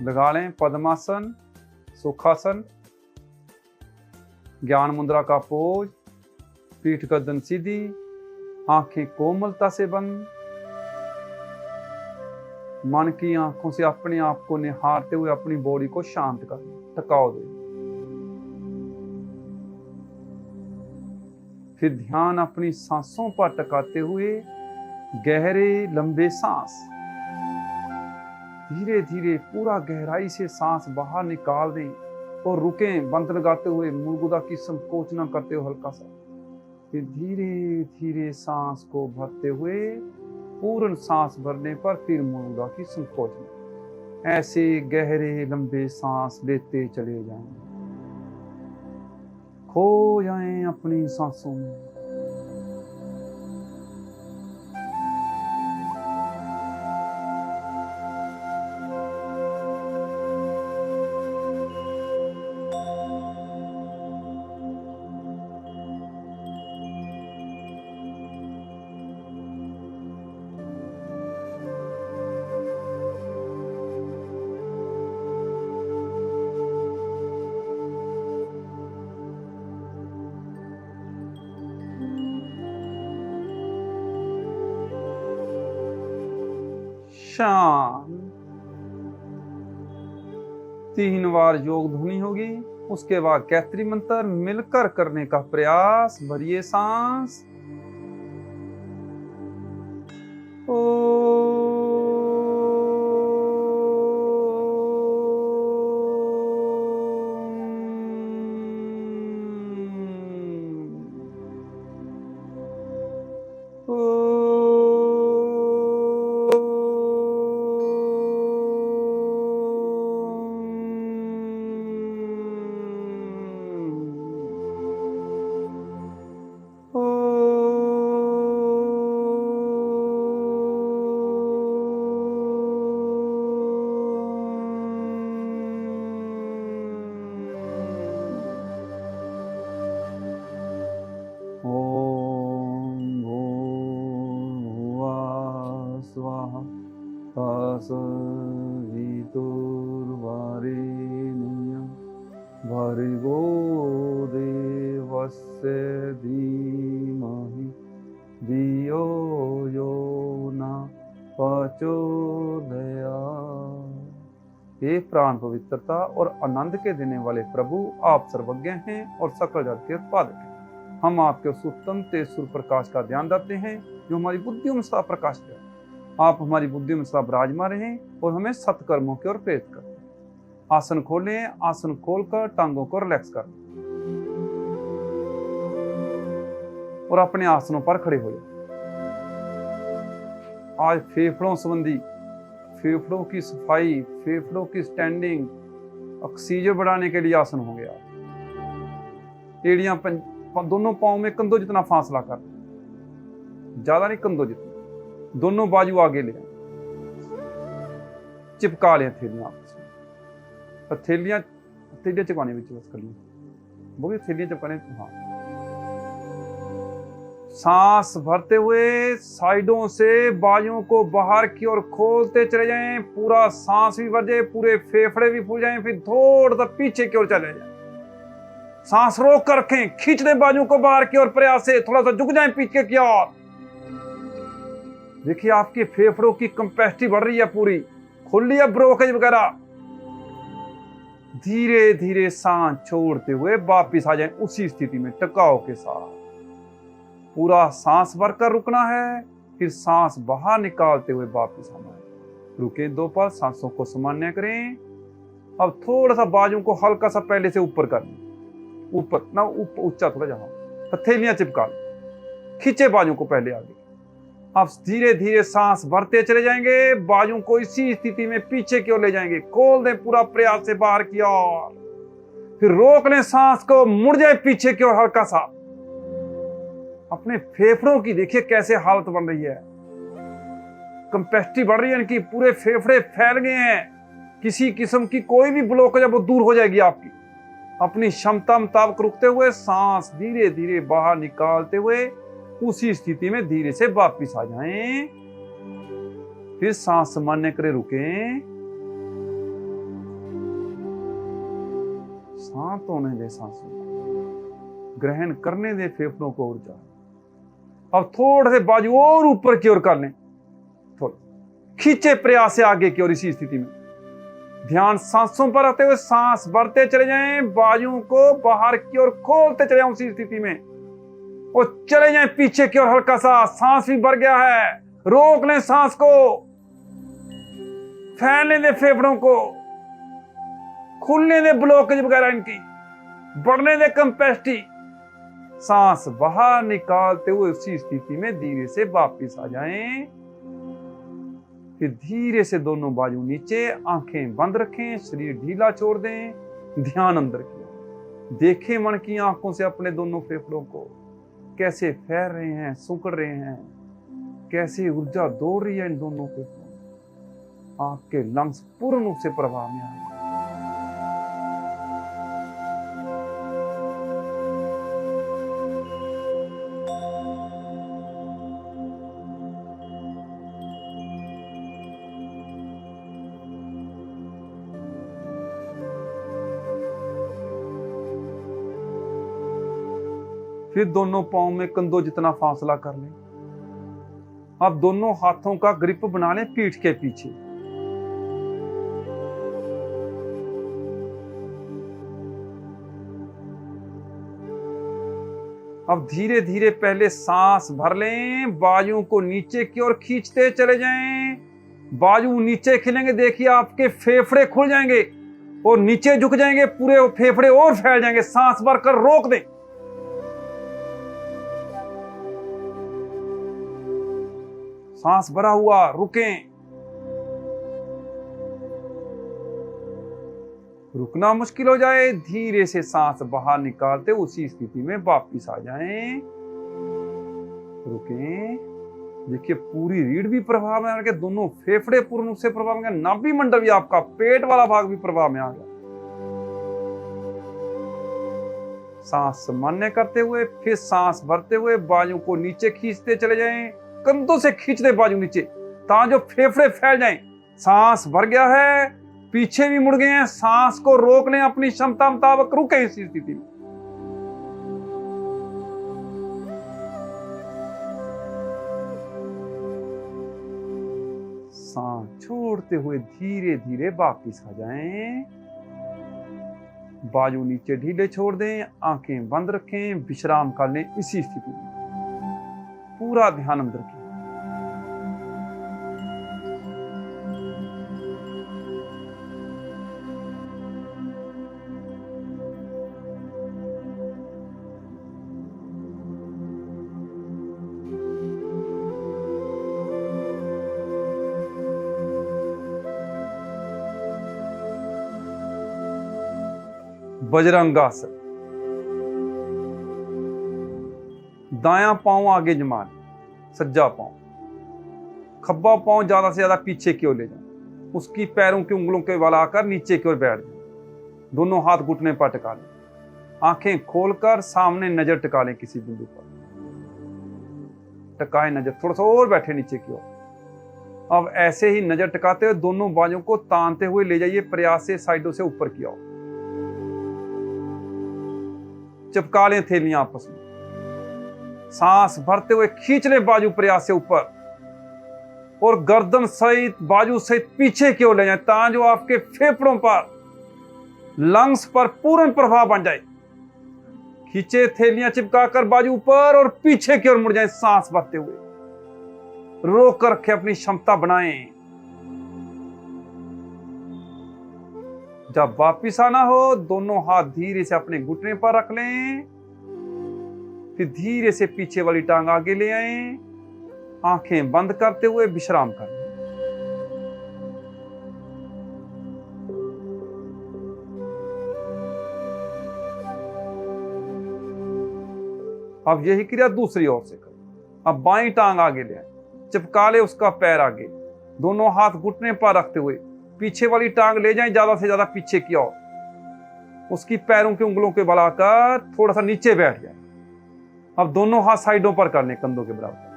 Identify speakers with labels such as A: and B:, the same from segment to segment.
A: लगा लें पद्मासन, सुखासन, ज्ञान मुद्रा का पोज, पीठ गर्दन सीधी, आंखें कोमलता से बंद। मन की आंखों से अपने आप को निहारते हुए अपनी बॉडी को शांत कर टकाओ दे। फिर ध्यान अपनी सांसों पर टकाते हुए गहरे लंबे सांस, धीरे धीरे पूरा गहराई से सांस बाहर निकाल दें और रुकें, बंद लगाते हुए, मुर्गुदा की संकोच न करते हुए हल्का सा। फिर धीरे धीरे सांस को भरते हुए पूर्ण सांस भरने पर फिर मुर्गुदा की संकोच। ऐसे गहरे लंबे सांस लेते चले जाएं, खो जाएं अपनी सांसों में। शांत। 3 बार योग ध्वनि होगी, उसके बाद गायत्री मंत्र मिलकर करने का प्रयास। भरिए सांस। भर्गो देवस्य धीमहि धियो यो न प्रचोदयात्। हे प्राण पवित्रता और आनंद के देने वाले प्रभु, आप सर्वज्ञ हैं और सकल जगत के उत्पादक हैं। हम आपके उत्तम तेज सूर्य प्रकाश का ध्यान रखते हैं जो हमारी बुद्धियों में सदा प्रकाश है। आप हमारी बुद्धियों में सदा विराजमान रहें और हमें सत्कर्मों की ओर प्रेरित करें। आसन खोलें, आसन खोलकर टांगों को रिलैक्स कर और अपने आसनों पर खड़े हो जाए। आज फेफड़ों संबंधी, फेफड़ों की सफाई, फेफड़ों की स्टैंडिंग, ऑक्सीजन बढ़ाने के लिए आसन होंगे। आप एड़ियां दोनों पांव में कंधों जितना फासला कर, ज्यादा नहीं, कंधों जितना। दोनों बाजू आगे ले, चिपका लें हथेलियां आपस में। हथेलियां चिपकाने में बस कर ली, वो भी हथेलियां चिपकाने। हाँ, सांस भरते हुए साइडों से बाजुओं को बाहर की ओर खोलते चले जाएं। पूरा सांस भी भर जाए, पूरे फेफड़े भी फूल जाएं। फिर थोड़ा सा पीछे की ओर चले जाएं, सांस रोक कर रखें, खींच दें बाजुओं को बाहर की ओर, प्रयास से थोड़ा सा झुक जाएं पीछे की ओर। देखिए आपके फेफड़ों की कैपेसिटी बढ़ रही है, पूरी खुल रही है ब्रोकेज वगैरह। धीरे धीरे सांस छोड़ते हुए वापिस आ जाएं उसी स्थिति में टकाव के साथ। पूरा सांस भरकर रुकना है, फिर सांस बाहर निकालते हुए वापिस आना है। रुके 2 पल, सांसों को सामान्य करें। अब थोड़ा सा बाजू को हल्का सा पहले से ऊपर कर, ऊपर ना, ऊपर ऊंचा थोड़ा, जहां हथेलियां चिपका, खींचे बाजू को पहले आगे। अब धीरे धीरे सांस भरते चले जाएंगे, बाजू को इसी स्थिति में पीछे की ओर ले जाएंगे। खोल दें पूरा प्रयास से बाहर की ओर, फिर रोक लें सांस को, मुड़ जाए पीछे की ओर हल्का सा। अपने फेफड़ों की देखिए कैसे हालत बन रही है, कैपेसिटी बढ़ रही है इनकी, पूरे फेफड़े फैल गए हैं। किसी किस्म की कोई भी ब्लॉक है वो दूर हो जाएगी आपकी। अपनी क्षमता मुताबिक रुकते हुए सांस धीरे धीरे बाहर निकालते हुए उसी स्थिति में धीरे से वापिस आ जाएं। फिर सांस सामान्य करे, रुकें। शांत होने दे सांसों को, ग्रहण करने दे फेफड़ों को ऊर्जा। अब थोड़े से बाजू और ऊपर की ओर कर लें, थोड़ा खींचे प्रयास से आगे की ओर। इसी स्थिति में ध्यान सांसों पर रखते हुए सांस भरते चले जाएं, बाजुओं को बाहर की ओर खोलते चले जाएं उसी स्थिति में, और चले जाएं पीछे की ओर। हल्का सा सांस भी भर गया है, रोक लें सांस को, फैलने दे फेफड़ों को, खुलने दे ब्लॉकेज वगैरह इनकी, बढ़ने दे कैपेसिटी। सांस बाहर निकालते हुए उसी स्थिति में धीरे से वापस आ जाएं। फिर धीरे से दोनों बाजू नीचे, आंखें बंद रखें, शरीर ढीला छोड़ दें, ध्यान अंदर किया। देखें मन की आंखों से अपने दोनों फेफड़ों को, कैसे फैल रहे हैं, सिकुड़ रहे हैं, कैसे ऊर्जा दौड़ रही है इन दोनों फेफड़ों। आपके लंग्स पूर्ण रूप से प्रभाव में आ रहे हैं। फिर दोनों पांव में कंधों जितना फासला कर लें। अब दोनों हाथों का ग्रिप बना लें पीठ के पीछे। अब धीरे धीरे पहले सांस भर लें, बाजुओं को नीचे की ओर खींचते चले जाएं। बाजू नीचे खिलेंगे, देखिए आपके फेफड़े खुल जाएंगे और नीचे झुक जाएंगे, पूरे फेफड़े और फैल जाएंगे। सांस भरकर रोक दें। सांस भरा हुआ, रुकें। रुकना मुश्किल हो जाए, धीरे से सांस बाहर निकालते उसी स्थिति में वापस आ जाएं। रुकें। देखिए पूरी रीढ़ भी प्रभाव में आ गया, दोनों फेफड़े पूर्ण रूप से प्रभाव में, नाभि मंडल भी, आपका पेट वाला भाग भी प्रभाव में आ गया। सांस सामान्य करते हुए फिर सांस भरते हुए बाजू को नीचे खींचते चले जाएं, कंधों से खींचते बाजू नीचे ताकि जो फेफड़े फैल जाएं। सांस भर गया है, पीछे भी मुड़ गए हैं, सांस को रोक लें, अपनी क्षमता मुताबिक रुके इसी स्थिति में। सांस छोड़ते हुए धीरे धीरे वापस आ जाएं। बाजू नीचे ढीले छोड़ दें, आंखें बंद रखें, विश्राम कर लें इसी स्थिति में। पूरा ध्यान अंदर किया। वज्रांगासन। दायां पांव आगे जमा लें, सज्जा पांव, खब्बा पांव ज्यादा से ज्यादा पीछे की ओर ले जाएं, उसकी पैरों की उंगलों के बल आकर नीचे की ओर बैठ जाएं। दोनों हाथ घुटने पर टिका लें, आंखें खोलकर सामने नजर टिका लें किसी बिंदु पर। टिकाए नजर, थोड़ा सा और बैठे नीचे की ओर। अब ऐसे ही नजर टिकाते हुए दोनों बाजों को तानते हुए ले जाइए प्रयास से साइडों से ऊपर की ओर। चिपका लें थैलियां आपस में। सांस भरते हुए खींच लें बाजू प्रयास से ऊपर, और गर्दन सहित बाजू सहित पीछे की ओर ले जाएं ताकि जो आपके फेफड़ों पर, लंग्स पर पूर्ण प्रभाव बन जाए। खींचे थैलियां चिपकाकर बाजू ऊपर और पीछे की ओर मुड़ जाएं। सांस भरते हुए रोक कर रखें, अपनी क्षमता बनाएं। जब वापिस आना हो दोनों हाथ धीरे से अपने घुटने पर रख लें, फिर धीरे से पीछे वाली टांग आगे ले आएं, आंखें बंद करते हुए विश्राम करें। अब यही क्रिया दूसरी ओर से करें। अब बाईं टांग आगे ले आएं, चिपका ले उसका पैर आगे, दोनों हाथ घुटने पर रखते हुए पीछे वाली टांग ले जाएं ज्यादा से ज्यादा पीछे की ओर, उसकी पैरों की उंगलों के बल आकर थोड़ा सा नीचे बैठ जाए। अब दोनों हाथ साइडों पर कर लें, कंधों के बराबर।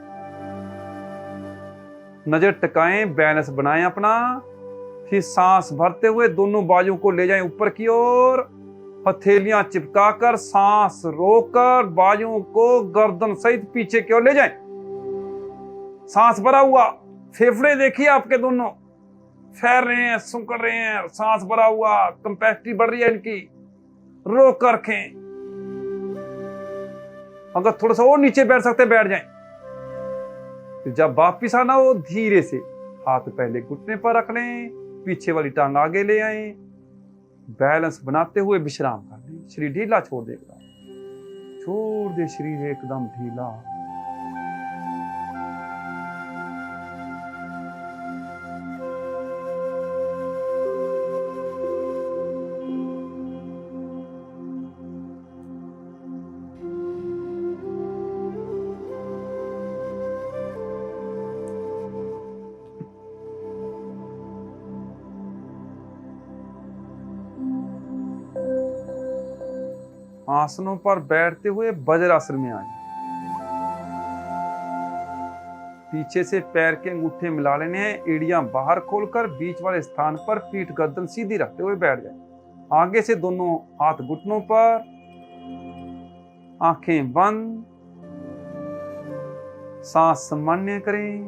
A: नजर टिकाएं, बैलेंस बनाएं अपना। फिर सांस भरते हुए दोनों बाजुओं को ले जाएं ऊपर की ओर, हथेलियां चिपकाकर सांस रोककर बाजुओं को गर्दन सहित पीछे की ओर ले जाएं। सांस भरा हुआ, फेफड़े देखिए आपके दोनों फैल रहे हैं, सुकड़ रहे हैं, सांस भरा हुआ, कैपेसिटी बढ़ रही है इनकी। रोक कर रखें। अगर थोड़ा सा और नीचे बैठ सकते बैठ जाएं। फिर जब वापिस आना हो धीरे से हाथ पहले घुटने पर रख लें, पीछे वाली टांग आगे ले आए, बैलेंस बनाते हुए विश्राम कर लें। शरीर ढीला छोड़ देगा, छोड़ दे शरीर एकदम ढीला। आसनों पर बैठते हुए वज्रासन में आए। पीछे से पैर के अंगूठे मिला लेने हैं, एड़ियां बाहर खोलकर बीच वाले स्थान पर पीठ गर्दन सीधी रखते हुए बैठ जाए। आगे से दोनों हाथ घुटनों पर, आंखें बंद, सांस सामान्य करें।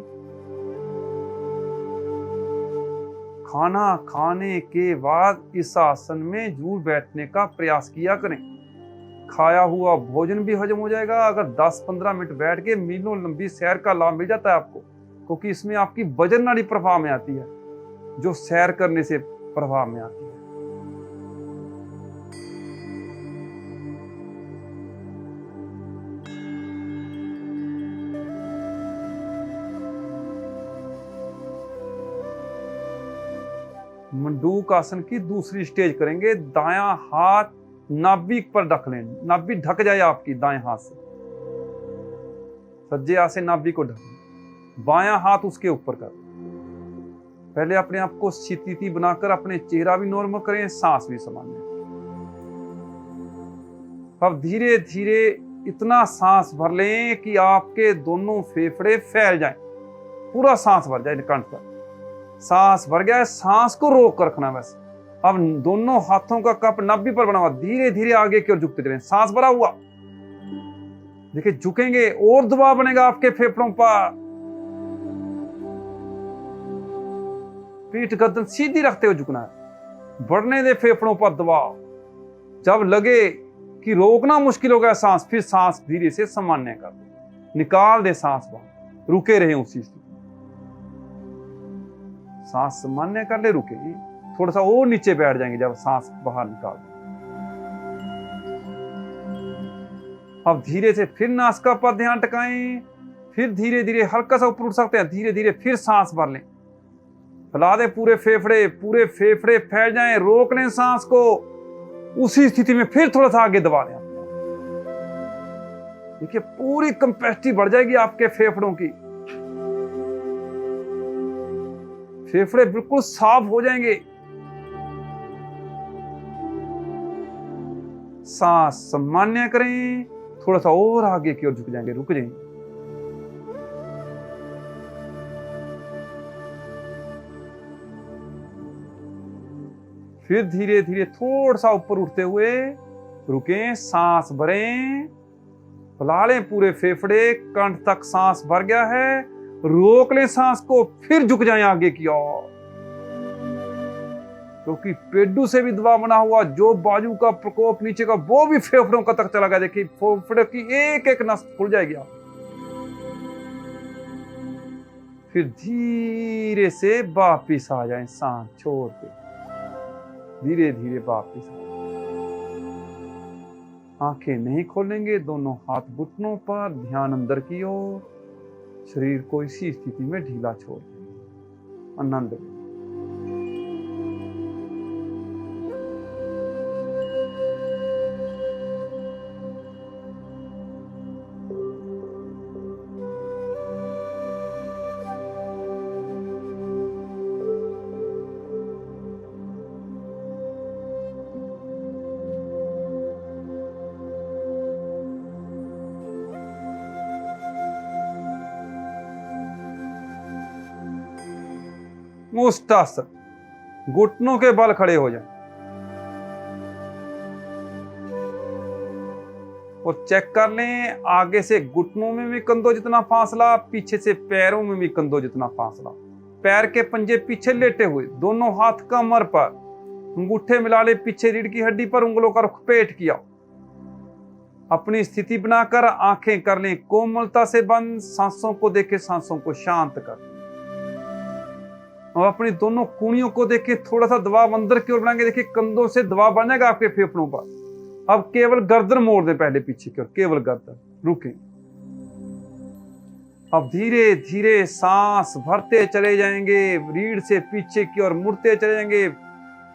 A: खाना खाने के बाद इस आसन में जूड़ बैठने का प्रयास किया करें। खाया हुआ भोजन भी हजम हो जाएगा। अगर 10-15 मिनट बैठ के मीलों लंबी सैर का लाभ मिल जाता है आपको, क्योंकि इसमें आपकी वजन नाड़ी प्रभाव में आती है, जो सैर करने से प्रभाव में आती है। मंडूक आसन की दूसरी स्टेज करेंगे। दायां हाथ नाभि पर ढक लें, नाभि ढक जाए आपकी दाएं हाथ से, सज्जे से नाभि को ढक लें। बायां हाथ उसके ऊपर कर। पहले अपने आप को स्थिति बनाकर अपने चेहरा भी नॉर्मल करें, सांस भी सामान्य। अब धीरे धीरे इतना सांस भर लें कि आपके दोनों फेफड़े फैल जाएं, पूरा सांस भर जाए कंठ तक। सांस भर गया है, सांस को रोक कर रखना। बस अब दोनों हाथों का कप नाभि पर बना हुआ, धीरे धीरे आगे की ओर झुकते चलें। सांस भरा हुआ, देखिए झुकेंगे और दबाव बनेगा आपके फेफड़ों पर। पीठ गर्दन सीधी रखते हुए झुकना है। बढ़ने दे फेफड़ों पर दबाव। जब लगे कि रोकना मुश्किल हो गया सांस, फिर सांस धीरे से सामान्य कर दे, निकाल दे सांस बाहर, रुके रहे उसी स्थिति। सांस सामान्य कर ले, रुके, थोड़ा सा और नीचे बैठ जाएंगे जब सांस बाहर निकाल दें। अब धीरे से फिर नासिका पर ध्यान टिकाएं, फिर धीरे धीरे हल्का सा ऊपर उठ सकते हैं, धीरे धीरे फिर सांस भर लें। फैला दे पूरे फेफड़े फैल जाएं, रोक लें सांस को। उसी स्थिति में फिर थोड़ा सा आगे दबा लें। देखिए पूरी कैपेसिटी बढ़ जाएगी आपके फेफड़ों की। फेफड़े बिल्कुल साफ हो जाएंगे। सांस सामान्य करें, थोड़ा सा और आगे की ओर झुक जाएंगे, रुक जाएंगे। फिर धीरे धीरे थोड़ा सा ऊपर उठते हुए रुकें, सांस भरें, फैला लें पूरे फेफड़े, कंठ तक सांस भर गया है, रोक लें सांस को, फिर झुक जाएं आगे की ओर। क्योंकि पेडू से भी दबाव बना हुआ, जो बाजू का प्रकोप नीचे का, वो भी फेफड़ों का तक चला गया। देखिए फेफड़े की एक एक नस खुल जाएगी आप। फिर धीरे से वापिस आ जाएं, सांस छोड़ के धीरे धीरे वापिस आ जाएं। आंखें नहीं खोलेंगे, दोनों हाथ घुटनों पर, ध्यान अंदर की ओर, शरीर को इसी स्थिति में ढीला छोड़ दें। आनंद लें। मुष्टासन, घुटनों के बल खड़े हो जाएं। और चेक कर लें, आगे से घुटनों में भी कंधों जितना फासला, पीछे से पैरों में भी कंधों जितना फासला। पैर के पंजे पीछे लेटे हुए, दोनों हाथ कमर पर, अंगूठे मिला ले पीछे रीढ़ की हड्डी पर, उंगलों का रुख पेट किया। अपनी स्थिति बनाकर आंखें कर लें कोमलता से बंद, सांसों को देखे सांसों को शांत कर। और अपनी दोनों कूणियों को देखे थोड़ा सा दबाव अंदर की ओर बनाएंगे, देखिए कंधों से दबाव बन जाएगा आपके फेफड़ों पर। अब केवल गर्दन मोड़ दें पहले पीछे की ओर, केवल गर्दन, रुकें। अब धीरे धीरे सांस भरते चले जाएंगे, रीढ़ से पीछे की ओर मुड़ते चले जाएंगे।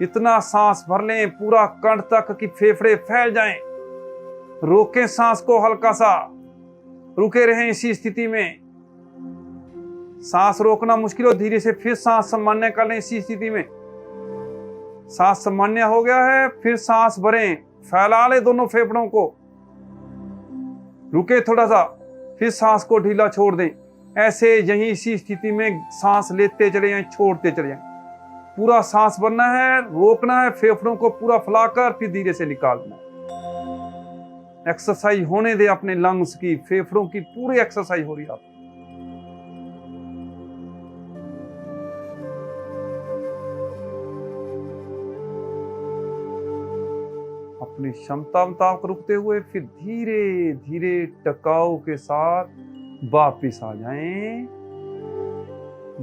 A: इतना सांस भर लें पूरा कंठ तक कि फेफड़े फैल जाएं। रोकें सांस को हल्का सा, रुके रहें इसी स्थिति में। सांस रोकना मुश्किल हो, धीरे से फिर सांस सामान्य कर लें इसी स्थिति में। सांस सामान्य हो गया है, फिर सांस भरें, फैला ले दोनों फेफड़ों को, रुके थोड़ा सा, फिर सांस को ढीला छोड़ दें। ऐसे यहीं इसी स्थिति में सांस लेते चले जाएं, छोड़ते चले जाएं। पूरा सांस भरना है, रोकना है, फेफड़ों को पूरा फैलाकर फिर धीरे से निकालना है। एक्सरसाइज होने दे अपने लंग्स की, फेफड़ों की पूरी एक्सरसाइज हो रही है आपकी। अपनी क्षमता मुताबिक रुकते हुए फिर धीरे धीरे टकाव के साथ वापिस आ जाएं।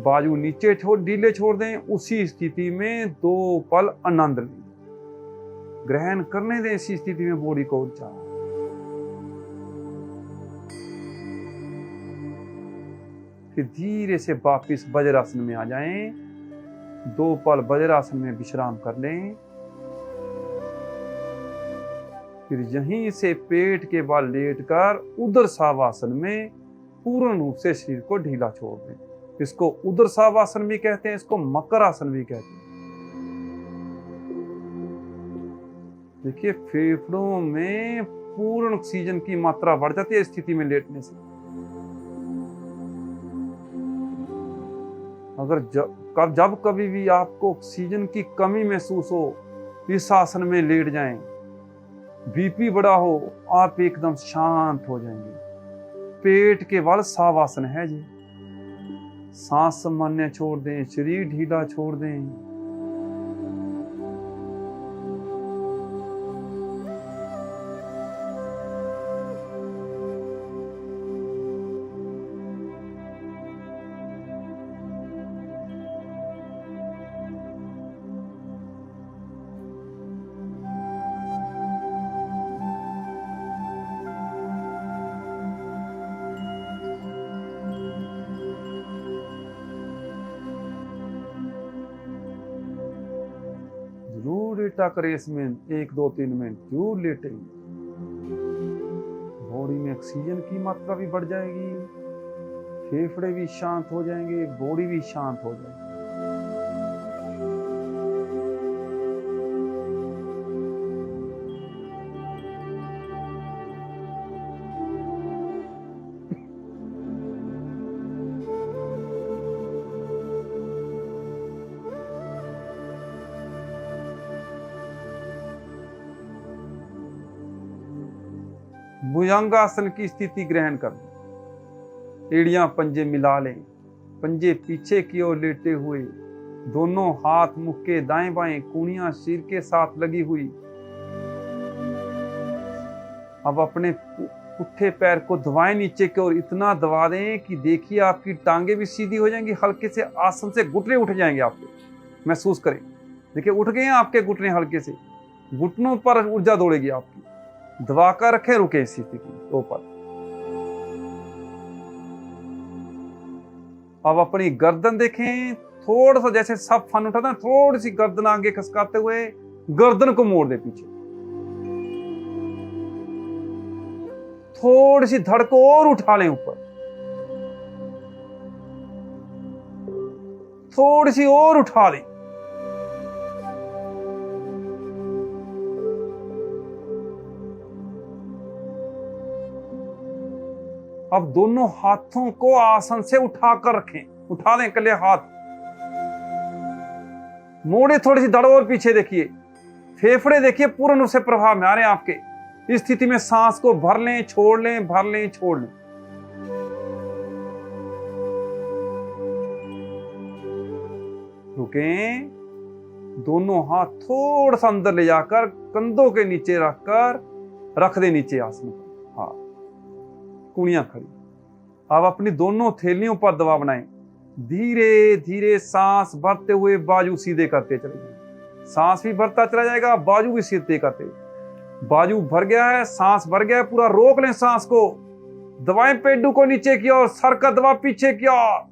A: बाजू नीचे ढीले छोड़ दें, उसी स्थिति में 2 पल आनंद लें, ग्रहण करने दें इसी स्थिति में बॉडी को ऊर्जा। फिर धीरे से वापिस वज्रासन में आ जाएं। 2 पल वज्रासन में विश्राम कर लें। फिर यहीं से पेट के बल लेटकर उदर सावासन में पूर्ण रूप से शरीर को ढीला छोड़ दें। इसको उदर सावासन भी कहते हैं, इसको मकर आसन भी कहते हैं। देखिए फेफड़ों में पूर्ण ऑक्सीजन की मात्रा बढ़ जाती है इस स्थिति में लेटने से। अगर जब कभी भी आपको ऑक्सीजन की कमी महसूस हो, इस आसन में लेट जाएं। बीपी बढ़ा हो, आप एकदम शांत हो जाएंगे। पेट के बल सावासन है जी। सांस सामान्य छोड़ दें, शरीर ढीला छोड़ दें। जरूर लेटा करें इसमें 1, 2, 3 मिनट जरूर लेटेंगे। बॉडी में ऑक्सीजन की मात्रा भी बढ़ जाएगी, फेफड़े भी शांत हो जाएंगे, बॉडी भी शांत हो जाएगी। भुजंगासन की स्थिति ग्रहण कर लें। एड़ियां पंजे मिला लें, पंजे पीछे की ओर लेटे हुए, दोनों हाथ मुख के दाएं बाएं, कूणियां सिर के साथ लगी हुई। अब अपने पुट्ठे पैर को दबाएं नीचे की ओर, इतना दबा दें कि देखिए आपकी टांगे भी सीधी हो जाएंगी। हल्के से आसन से घुटने उठ जाएंगे आपके, महसूस करें। देखिए उठ गए हैं आपके घुटने, हल्के से घुटनों पर ऊर्जा दौड़ेगी आपकी। दबाकर रखें, रुके इसी स्थिति ऊपर। अब अपनी गर्दन देखें, थोड़ा सा जैसे सब फन उठाता है, थोड़ी सी गर्दन आगे खसकाते हुए गर्दन को मोड़ दे पीछे। थोड़ी सी धड़ को और उठा लें ऊपर, थोड़ी सी और उठा लें। अब दोनों हाथों को आसन से उठाकर रखें, उठा लें कले हाथ, मोड़े थोड़ी सी धड़ और पीछे देखिए। फेफड़े देखिए पूर्ण रूप से प्रभाव में आ रहे हैं आपके। इस स्थिति में सांस को भर लें, छोड़ लें, भर लें, छोड़ लें। रुकें, दोनों हाथ थोड़ा सा अंदर ले जाकर कंधों के नीचे रखकर रख दे नीचे आसन पर। हाँ, कुड़ियां खड़ी। अब अपनी दोनों थैलियों पर दबाव बनाएं। धीरे धीरे सांस भरते हुए बाजू सीधे करते चले जाएं। सांस भी भरता चला जाएगा, बाजू भी सीधे करते। बाजू भर गया है, सांस भर गया है, पूरा रोक लें सांस को। दबाएं पेडू को नीचे की ओर, सर का दबाव पीछे की ओर।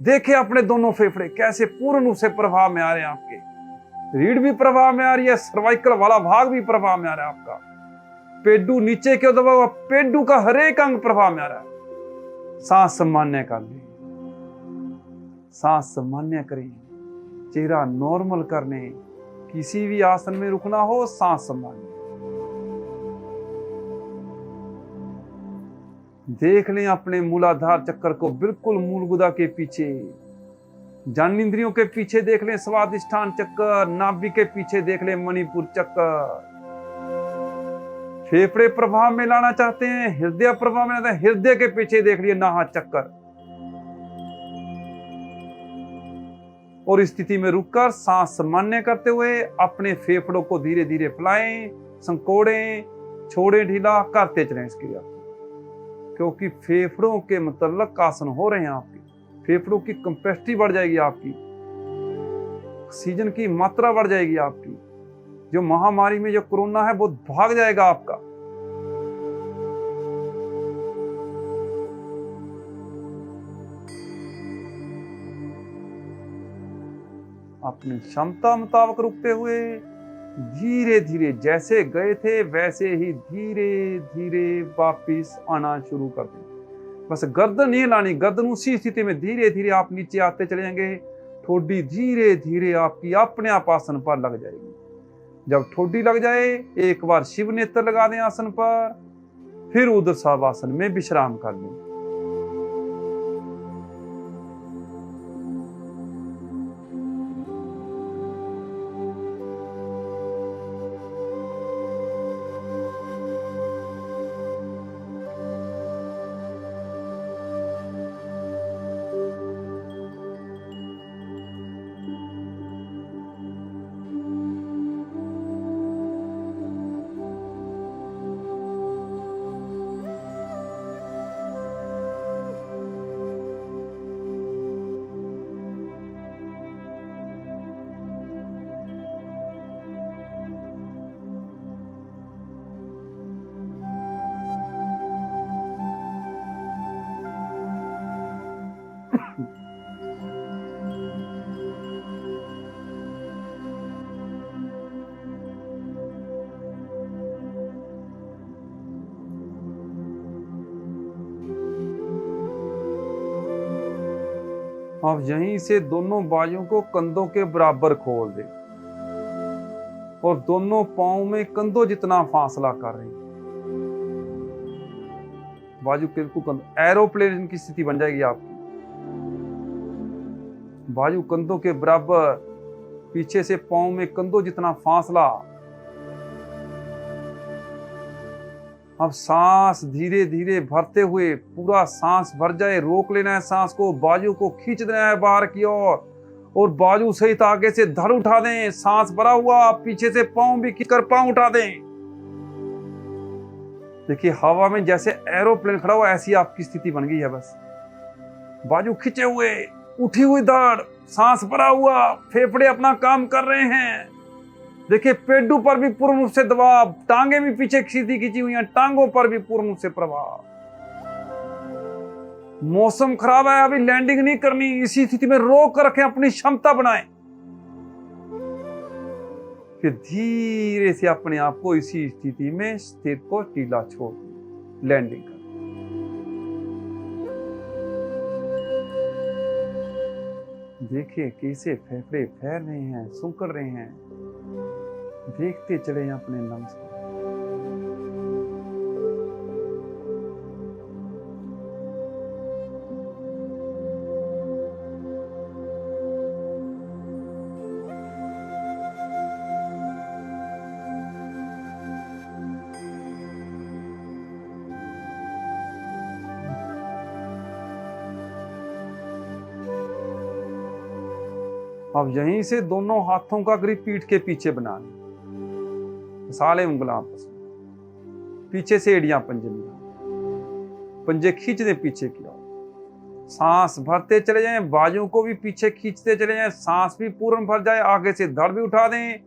A: देखें अपने दोनों फेफड़े कैसे पूर्ण रूप से प्रभाव में आ रहे हैं। आपके रीढ़ भी प्रभाव में आ रही है, सर्वाइकल वाला भाग भी प्रभाव में आ रहा है। आपका पेडू नीचे की ओर दबा हुआ, पेडू का हर एक अंग प्रभाव में आ रहा है। सांस सामान्य कर लें, सांस सामान्य करें, चेहरा नॉर्मल कर लें। किसी भी आसन में रुकना हो, सांस सामान्य। देख लें अपने मूलाधार चक्कर को बिल्कुल मूलगुदा के पीछे, ज्ञानेंद्रियों के पीछे देख लें स्वादिष्ठान चक्कर, नाभि के पीछे देख लें मणिपुर चक्कर। फेफड़े प्रभाव में लाना चाहते हैं, हृदय प्रभाव में लाना है, हृदय के पीछे देख लिए नाहक चक्कर। और इस स्थिति में रुककर सांस सामान्य करते हुए अपने फेफड़ों को धीरे धीरे फैलाएं, संकोड़ें, छोड़ें, ढीला करते चलें इस क्रिया को। क्योंकि फेफड़ों के मतलब आसन हो रहे हैं आपके, फेफड़ों की कैपेसिटी बढ़ जाएगी आपकी, ऑक्सीजन की मात्रा बढ़ जाएगी आपकी। जो महामारी में जो कोरोना है वो भाग जाएगा आपका। अपनी क्षमता मुताबिक रुकते हुए धीरे धीरे जैसे गए थे वैसे ही धीरे धीरे वापिस आना शुरू कर दें। बस गर्दन नहीं लानी, गर्दन उसी स्थिति में धीरे धीरे आप नीचे आते चले जाएंगे। ठोडी धीरे धीरे आपकी अपने आप आसन पर लग जाएगी। जब ठोडी लग जाए एक बार शिव नेत्र लगा दें आसन पर, फिर उदर शवासन में विश्राम कर लें। अब यहीं से दोनों बाजुओं को कंधों के बराबर खोल दें और दोनों पांव में कंधों जितना फासला कर रहे हैं। बाजू बिल्कुल एरोप्लेन की स्थिति बन जाएगी आपकी। बाजू कंधों के बराबर, पीछे से पांव में कंधों जितना फासला। अब सांस धीरे धीरे भरते हुए पूरा सांस भर जाए, रोक लेना है सांस को, बाजू को खींच देना है बाहर की ओर और बाजू सहित आगे से धड़ उठा दें। सांस भरा हुआ, पीछे से पांव भी खींचकर पांव उठा दें। देखिए हवा में जैसे एरोप्लेन खड़ा हुआ ऐसी आपकी स्थिति बन गई है। बस बाजू खींचे हुए, उठी हुई धड़, सांस भरा हुआ, फेफड़े अपना काम कर रहे हैं। देखिए पेडू पर भी पूर्ण रूप से दबाव, टांगे भी पीछे सीधी खींची हुई हैं, टांगों पर भी पूर्ण रूप से प्रभाव। मौसम खराब है, अभी लैंडिंग नहीं करनी, इसी स्थिति में रोक कर रखें, अपनी क्षमता बनाएं। फिर धीरे से अपने आप को इसी स्थिति में स्थिर को टीला छोड़ दें, लैंडिंग कर। देखिए कैसे फेफड़े फैल रहे हैं, सुकड़ रहे हैं। देखते चले अपने लंग्स को। अब यहीं से दोनों हाथों का ग्रिप पीठ के पीछे बना लें। साले उंगलियां आपस में, पीछे से एड़ियां पंजे में, पंजे खींच दे पीछे की ओर। सांस भरते चले जाएं, बाजुओं को भी पीछे खींचते चले जाएं, सांस भी पूर्ण भर जाए। आगे से धड़ भी उठा दें,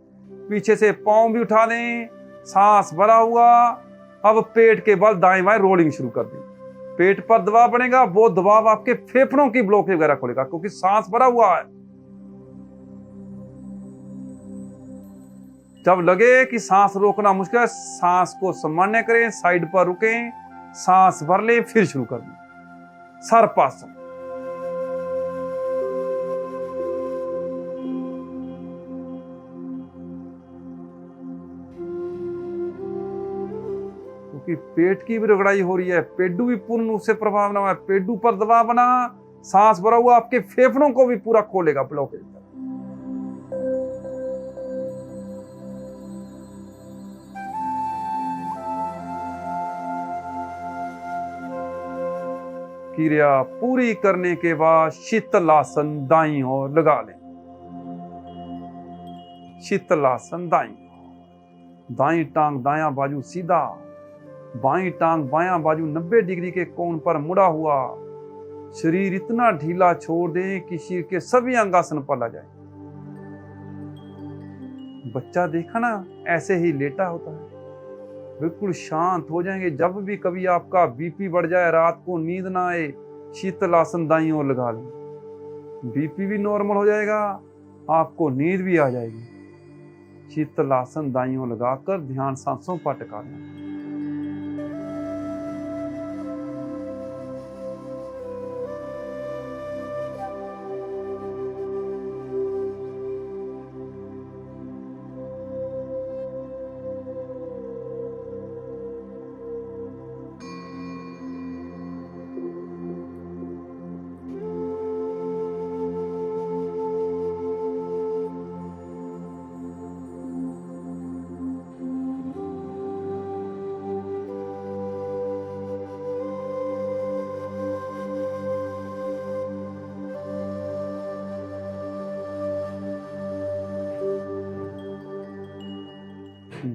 A: पीछे से पांव भी उठा दें। सांस भरा हुआ, अब पेट के बल दाएं बाएं रोलिंग शुरू कर दें। पेट पर दबाव बनेगा, वो दबाव आपके फेफड़ों की ब्लॉकेज वगैरह खोलेगा, क्योंकि सांस भरा हुआ है। जब लगे कि सांस रोकना मुश्किल है, सांस को सामान्य करें, साइड पर रुकें, सांस भर लें, फिर शुरू कर दें सर्पासन। क्योंकि पेट की भी रगड़ाई हो रही है, पेडू भी पूर्ण रूप से प्रभाव ना हुआ है, पेडू पर दबाव बना, सांस भरा हुआ आपके फेफड़ों को भी पूरा खोलेगा ब्लॉकेज। क्रिया पूरी करने के बाद शीतलासन दाईं ओर लगा लें। शीतलासन दाईं, दाईं टांग दायां बाजू सीधा, बाईं टांग बायां बाजू 90 डिग्री के कोण पर मुड़ा हुआ। शरीर इतना ढीला छोड़ दें कि शरीर के सभी अंग आसन पर ला जाए। बच्चा देखा ना, ऐसे ही लेटा होता है, बिल्कुल शांत हो जाएंगे। जब भी कभी आपका बीपी बढ़ जाए, रात को नींद ना आए, शीतलासन दाईं ओर लगा लें, बीपी भी नॉर्मल हो जाएगा, आपको नींद भी आ जाएगी। शीतलासन दाईं ओर लगाकर ध्यान सांसों पर टिका दें।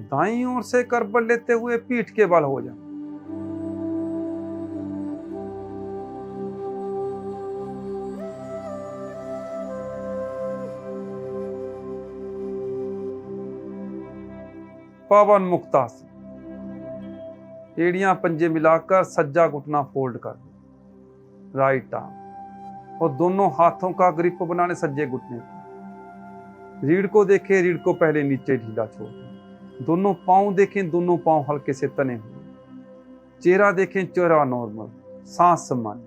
A: दाईं ओर से करबल लेते हुए पीठ के बल हो जाए। पवन मुक्तासन, एड़ियां पंजे मिलाकर सज्जा घुटना फोल्ड कर दें, राइट आर्म, और दोनों हाथों का ग्रिप बनाने सज्जे घुटने पर। रीढ़ को देखें, रीढ़ को पहले नीचे ढीला छोड़ दें। दोनों पांव देखें, दोनों पांव हल्के से तने हुए। चेहरा देखें, चेहरा नॉर्मल, सांस सामान्य।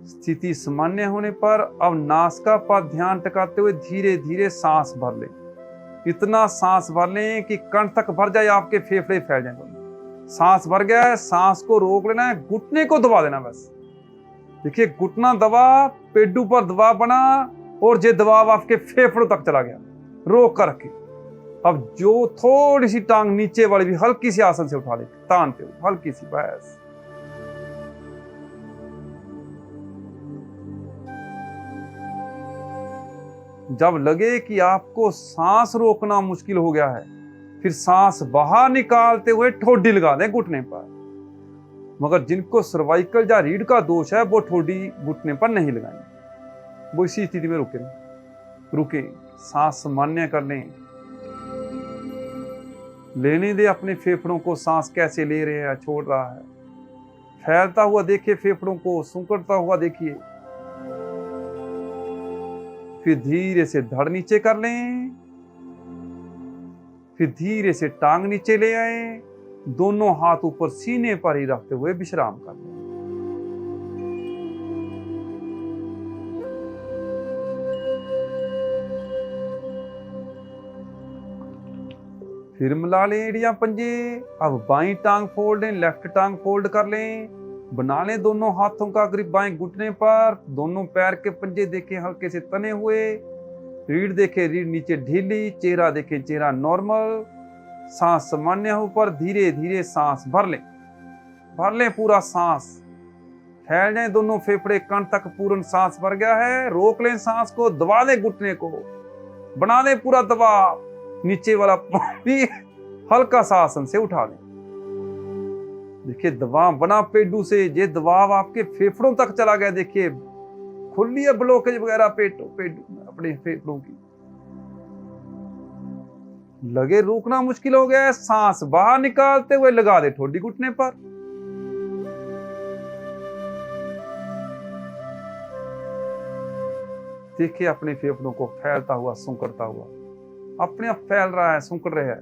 A: स्थिति सामान्य होने पर अब नासिका पर ध्यान टिकाते हुए धीरे धीरे सांस भर लें। इतना सांस भर लें कि कंठ तक भर जाए, आपके फेफड़े फैल जाए। सांस भर गया है, सांस को रोक लेना है, घुटने को दबा देना बस। देखिए, घुटना दबा, पेडू पर दबाव बना, और ये दबाव आपके फेफड़ों तक चला गया, रोक कर रखे। अब जो थोड़ी सी टांग नीचे वाली भी हल्की सी आसन से उठा ले, तानते हुए हल्की सी, बस। जब लगे कि आपको सांस रोकना मुश्किल हो गया है, फिर सांस बाहर निकालते हुए ठोडी लगा दें घुटने पर। मगर जिनको सर्वाइकल या रीढ़ का दोष है, वो ठोडी घुटने पर नहीं लगाएंगे, वो इसी स्थिति में रुके, सांस सामान्य कर लें। लेने दे अपने फेफड़ों को, सांस कैसे ले रहे हैं, छोड़ रहा है। फैलता हुआ देखिए फेफड़ों को, सुंकड़ता हुआ देखिए। फिर धीरे से धड़ नीचे कर लें, फिर धीरे से टांग नीचे ले आए, दोनों हाथ ऊपर सीने पर ही रखते हुए विश्राम कर लें। फिर मिला लें एड़ियां पंजे। अब बाईं टांग फोल्ड लें, लेफ्ट टांग फोल्ड कर लें। बना लें दोनों हाथों का ग्रिप बाएं घुटने पर। दोनों पैर के पंजे देखें हल्के से तने हुए। रीढ़ देखें, रीढ़ नीचे ढीली। चेहरा देखें, चेहरा नॉर्मल। सांस सामान्य ऊपर। धीरे धीरे सांस भर लें पूरा सांस। फैल जाए दोनों फेफड़े, कण तक पूर्ण सांस भर गया है, रोक लें सांस को, दबा दें घुटने को, बना दें पूरा दबाव, नीचे वाला भी हल्का सा आसन से उठा लें। देखिए दबाव बना पेडू से, ये दबाव आपके फेफड़ों तक चला गया। देखिए खुली है ब्लॉकेज वगैरह पेडू अपने फेफड़ों की। लगे रोकना मुश्किल हो गया है, सांस बाहर निकालते हुए लगा दे ठोडी घुटने पर। देखिए अपने फेफड़ों को फैलता हुआ, सूंकड़ता हुआ, अपने आप फैल रहा है, सूंकड़ रहे हैं।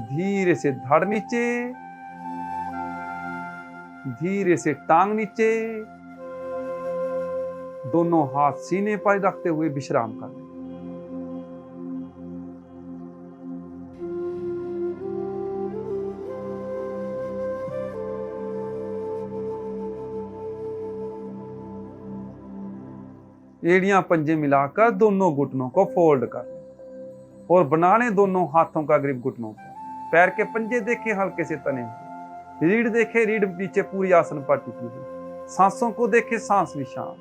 A: धीरे से धड़ नीचे, धीरे से टांग नीचे, दोनों हाथ सीने पर रखते हुए विश्राम कर लें। एड़ियां पंजे मिलाकर दोनों घुटनों को फोल्ड कर लें और बना लें दोनों हाथों का ग्रिप घुटनों पर। पैर के पंजे देखें हल्के से तने हुए, रीढ़ देखें रीढ़ नीचे पूरी आसन पर टिकी हुई, सांसों को देखें सांस विशाल।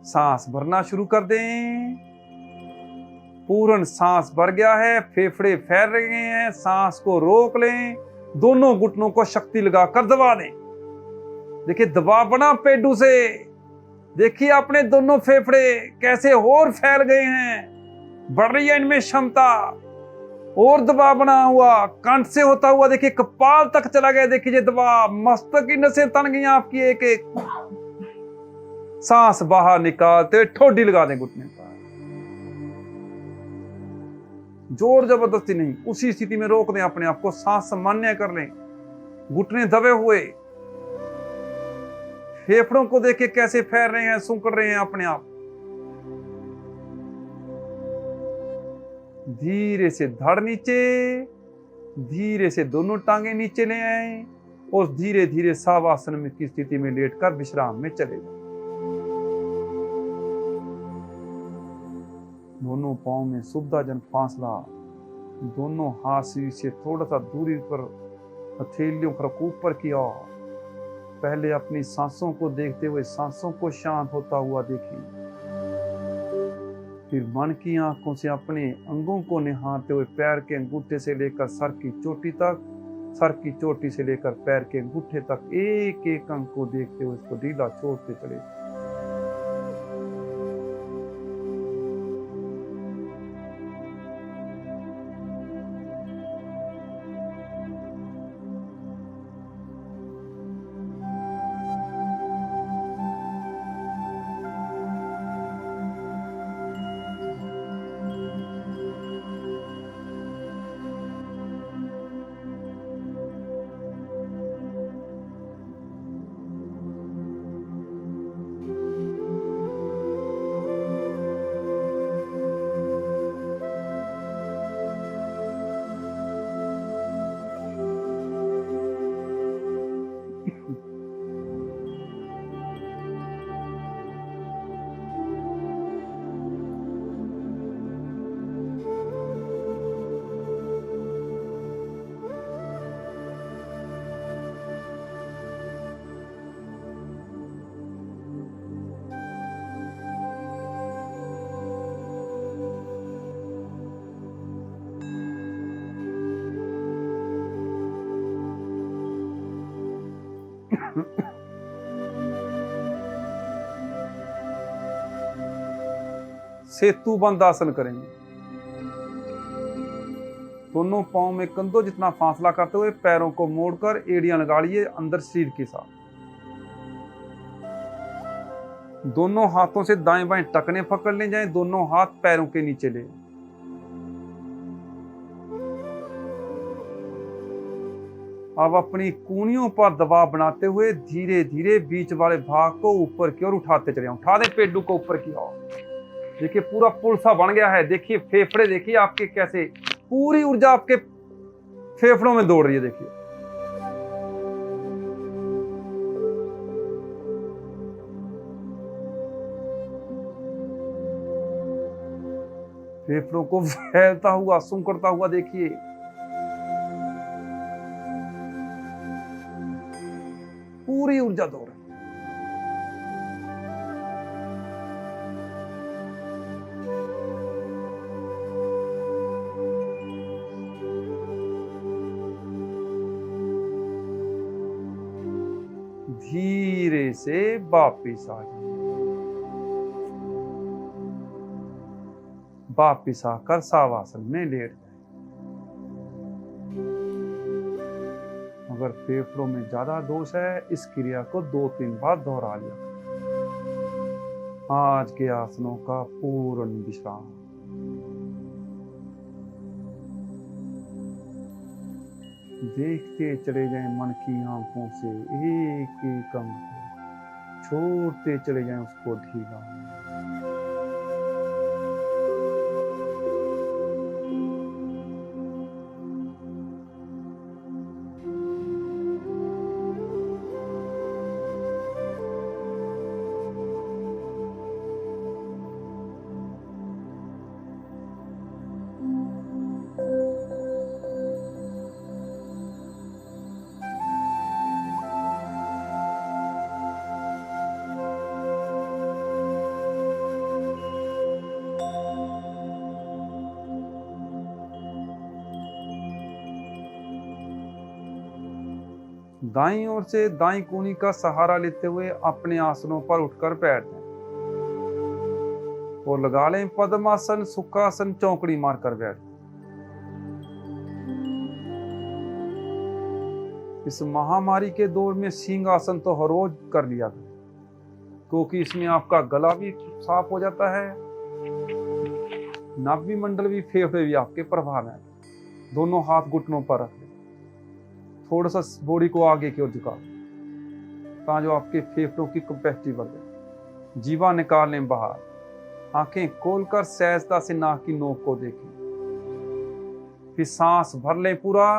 A: सांस भरना शुरू कर दें। पूर्ण सांस भर गया है, फेफड़े फैल रहे हैं, सांस को रोक लें, दोनों घुटनों को शक्ति लगाकर दबा दें। देखिए दबाव बना पेडू से, देखिए अपने दोनों फेफड़े कैसे और फैल गए हैं, बढ़ रही है इनमें क्षमता, और दबाव बना हुआ, कंठ से होता हुआ देखिए कपाल तक चला गया। देखिए दबाव, मस्तक की नसें तन गई आपकी एक एक। सांस बाहर निकालते ठोडी लगा दें घुटने पर, जोर जबरदस्ती नहीं, उसी स्थिति में रोक दें अपने आप को, सांस सामान्य कर लें, घुटने दबे हुए, फेफड़ों को देखिए कैसे फैल रहे हैं, सूंकड़ रहे हैं अपने आप। धीरे से धड़ नीचे, धीरे से दोनों टांगे नीचे ले आए और धीरे धीरे सावासन में की स्थिति में लेटकर विश्राम में चले जाए। दोनों पांव में सुविधाजनक फासला, दोनों हाथ से थोड़ा सा दूरी पर हथेलियों का ऊपर किया। पहले अपनी सांसों को देखते हुए सांसों को शांत होता हुआ देखिए, फिर मन की आंखों से अपने अंगों को निहारते हुए पैर के अंगूठे से लेकर सर की चोटी तक, सर की चोटी से लेकर पैर के अंगूठे तक एक एक अंग को देखते हुए उसको ढीला छोड़ते चले। सेतु बंद आसन करेंगे। दोनों पांव में कंधों जितना फासला करते हुए पैरों को मोड़कर एड़ियां लगा लिए अंदर शरीर के साथ। दोनों हाथों से दाएं बाएं टखने पकड़ ले जाएं, दोनों हाथ पैरों के नीचे ले। अब अपनी कूनियों पर दबाव बनाते हुए धीरे धीरे बीच वाले भाग को ऊपर की ओर उठाते चले जाओ। उठा दे पेडू को ऊपर की ओर। देखिए पूरा पुल सा बन गया है। देखिए फेफड़े देखिए आपके कैसे पूरी ऊर्जा आपके फेफड़ों में दौड़ रही है। देखिए फेफड़ों को फैलता हुआ, सुंकड़ता हुआ देखिए। पूरी ऊर्जा दौड़ रही। धीरे से वापिस आ जाए। वापिस आकर शवासन में लेट जाए। अगर फेफड़ों में ज्यादा दोष है, इस क्रिया को 2-3 बार दोहरा लिया। आज के आसनों का पूर्ण विश्राम। देखते चले जाएं मन की आंखों से एक एक अंग को, छोड़ते चले जाएं उसको ढीला। दाईं ओर से दाईं कूनी का सहारा लेते हुए अपने आसनों पर उठकर बैठ जाएं और लगा लें पद्मासन, सुखासन, चौकड़ी मारकर बैठ। इस महामारी के दौर में सिंहासन तो हर रोज कर लिया करें, क्योंकि इसमें आपका गला भी साफ हो जाता है, नाभि मंडल भी, फेफड़े भी आपके प्रभाव है। दोनों हाथ घुटनों पर रखें, थोड़ा सा बॉडी को आगे की ओर झुका, ताकि जो आपके फेफड़ों की कैपेसिटी बढ़ जाए। जीवा निकाल लें बाहर, आंखें खोलकर सहजता से नाक की नोक को देखें। फिर सांस भर लें पूरा,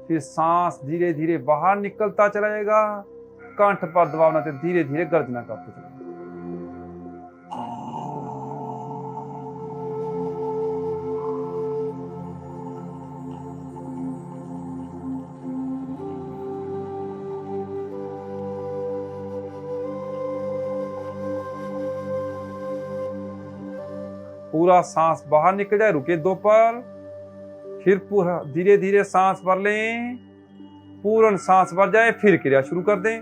A: फिर सांस धीरे धीरे बाहर निकलता चला जाएगा। कंठ पर दबाव न, धीरे धीरे गर्जना करते चले। पूरा सांस बाहर निकल जाए, रुके 2 पल, फिर पूरा धीरे धीरे सांस भर लें, पूर्ण सांस भर जाए, फिर क्रिया शुरू कर दें।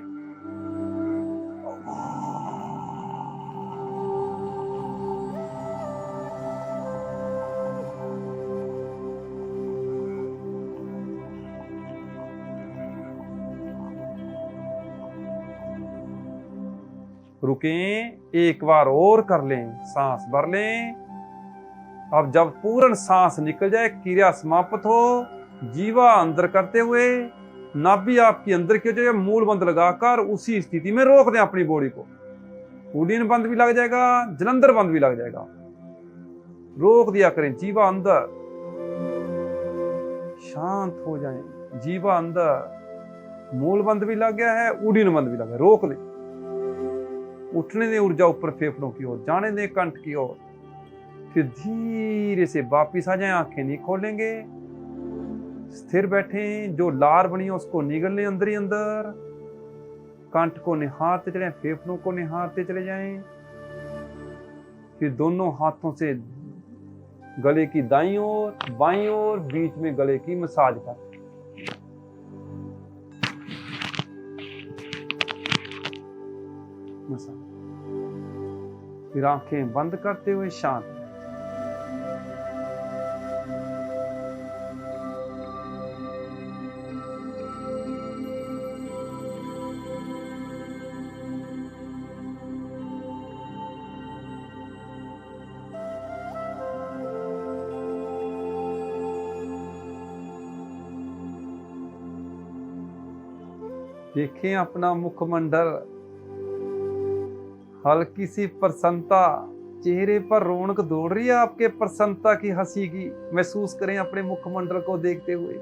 A: रुकें, एक बार और कर लें, सांस भर लें। अब जब पूर्ण सांस निकल जाए, क्रिया समाप्त हो, जीवा अंदर करते हुए नाभि आपकी अंदर की जगह मूल बंद लगाकर उसी स्थिति में रोक दें अपनी बॉडी को। उडीन बंद भी लग जाएगा, जलंधर बंद भी लग जाएगा। रोक दिया करें, जीवा अंदर, शांत हो जाए। जीवा अंदर, मूल बंद भी लग गया है, उडीन बंद भी लग गया, रोक दें। उठने दें ऊर्जा ऊपर फेफड़ों की ओर, जाने दें कंठ की ओर। फिर धीरे से वापिस आ जाएं, आंखें नहीं खोलेंगे, स्थिर बैठें। जो लार बनी है उसको निगल लें अंदर ही अंदर। कंठ को निहारते चले, फेफड़ों को निहारते चले जाएं। फिर दोनों हाथों से गले की दाईं ओर, बाईं ओर, बीच में गले की मसाज कर। फिर आंखें बंद करते हुए शांत। देखें अपना मुखमंडल, हल्की सी प्रसन्नता, चेहरे पर रौनक दौड़ रही है आपके, प्रसन्नता की, हंसी की। महसूस करें अपने मुखमंडल को देखते हुए।